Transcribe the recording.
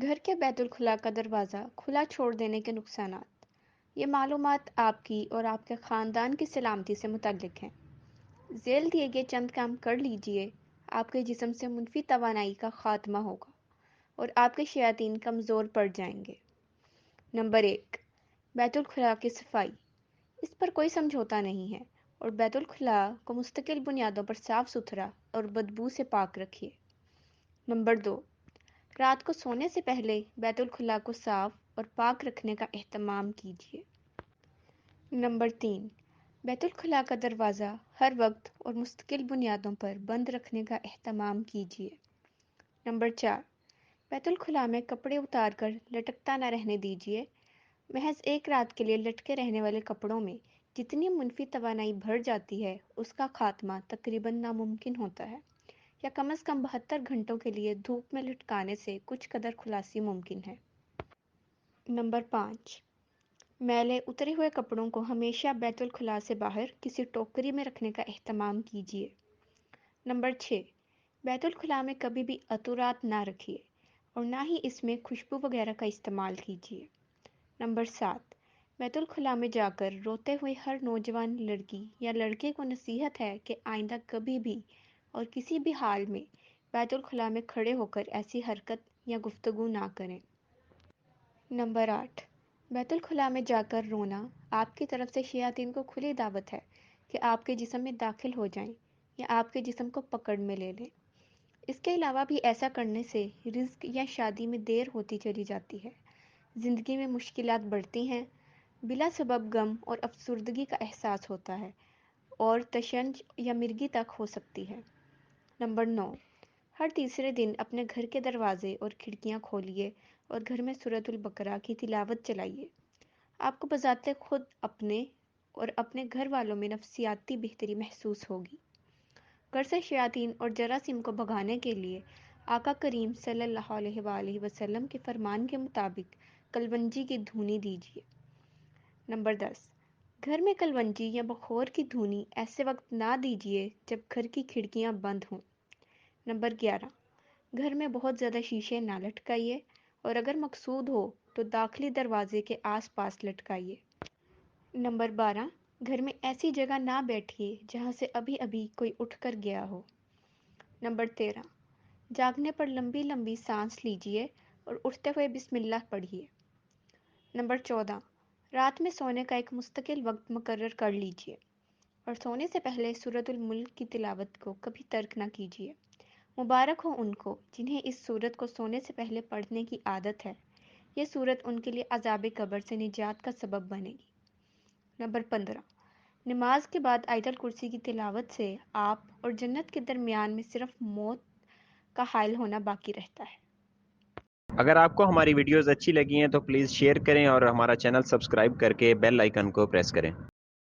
घर के बैतुल-खुला का दरवाज़ा खुला छोड़ देने के नुकसानात। ये मालूमात आपकी और आपके ख़ानदान की सलामती से मुतल्लिक हैं। ज़ेल दिए गए चंद काम कर लीजिए, आपके जिस्म से मुनफी तवानाई का ख़ात्मा होगा और आपके शयातीन कमज़ोर पड़ जाएंगे। नंबर 1, बैतुल-खुला की सफाई। इस पर कोई समझौता नहीं है और बैतुल-खुला को मुस्तकिल बुनियादों पर साफ़ सुथरा और बदबू से पाक रखिए। नंबर 2, रात को सोने से पहले बैतुल-खुला को साफ और पाक रखने का एहतमाम कीजिए। नंबर 3, बैतुल-खुला का दरवाज़ा हर वक्त और मुस्तकिल बुनियादों पर बंद रखने का एहतमाम कीजिए। नंबर 4, बैतुल-खुला में कपड़े उतार कर लटकता न रहने दीजिए। महज एक रात के लिए लटके रहने वाले कपड़ों में जितनी मुनफी तवानाई भर जाती है, उसका खात्मा तकरीबन नामुमकिन होता है, या कम से कम 72 घंटों के लिए धूप में लटकाने से कुछ कदर खुलासी मुमकिन है। नंबर 5, मैले उतरे हुए कपड़ों को हमेशा बैतुल-खुला से बाहर किसी टोकरी में रखने का एहतमाम कीजिए। नंबर 6, बैतुल-खुला में कभी भी अतुरात ना रखिए और ना ही इसमें खुशबू वगैरह का इस्तेमाल कीजिए। नंबर 7, बैतुल-खुला में जाकर रोते हुए हर नौजवान लड़की या लड़के को नसीहत है कि आइंदा कभी भी और किसी भी हाल में बैतुल-खुला में खड़े होकर ऐसी हरकत या गुफ्तगू ना करें। नंबर 8, बैतुल-खुला में जाकर रोना आपकी तरफ से शयातीन को खुली दावत है कि आपके जिस्म में दाखिल हो जाएं या आपके जिस्म को पकड़ में ले लें। इसके अलावा भी ऐसा करने से रिज़्क या शादी में देर होती चली जाती है, ज़िंदगी में मुश्किलात बढ़ती हैं, बिला सबब गम और अफसुर्दगी का एहसास होता है और तशंज या मिर्गी तक हो सकती है। नंबर 9, हर तीसरे दिन अपने घर के दरवाजे और खिड़कियां खोलिए और घर में सूरतुल बकरा की तिलावत चलाइए। आपको बज़ाते खुद अपने और अपने घर वालों में नफसियाती बेहतरी महसूस होगी। घर से शयातीन और जरासीम को भगाने के लिए आका करीम सल्लल्लाहु अलैहि वसल्लम के फरमान के मुताबिक कलवंजी की धूनी दीजिए। नंबर 10, घर में कलवंजी या बखोर की धूनी ऐसे वक्त ना दीजिए जब घर की खिड़कियां बंद हों। नंबर 11, घर में बहुत ज़्यादा शीशे ना लटकाइए और अगर मकसूद हो तो दाखिली दरवाजे के आसपास लटकाइए। नंबर 12, घर में ऐसी जगह ना बैठिए जहां से अभी अभी कोई उठकर गया हो। नंबर 13, जागने पर लंबी लंबी सांस लीजिए और उठते हुए बिस्मिल्लाह पढ़िए। नंबर 14, रात में सोने का एक मुस्तकिल वक्त मुकर्रर कर लीजिए और सोने से पहले सूरतुल मुल्क की तिलावत को कभी तर्क ना कीजिए। मुबारक हो उनको जिन्हें इस सूरत को सोने से पहले पढ़ने की आदत है। ये सूरत उनके लिए अज़ाब कब्र से निजात का सबब बनेगी। नंबर 15, नमाज के बाद आयतल कुर्सी की तिलावत से आप और जन्नत के दरमियान में सिर्फ मौत का हायल होना बाकी रहता है। अगर आपको हमारी वीडियोस अच्छी लगी हैं तो प्लीज़ शेयर करें और हमारा चैनल सब्सक्राइब करके बेल आइकन को प्रेस करें।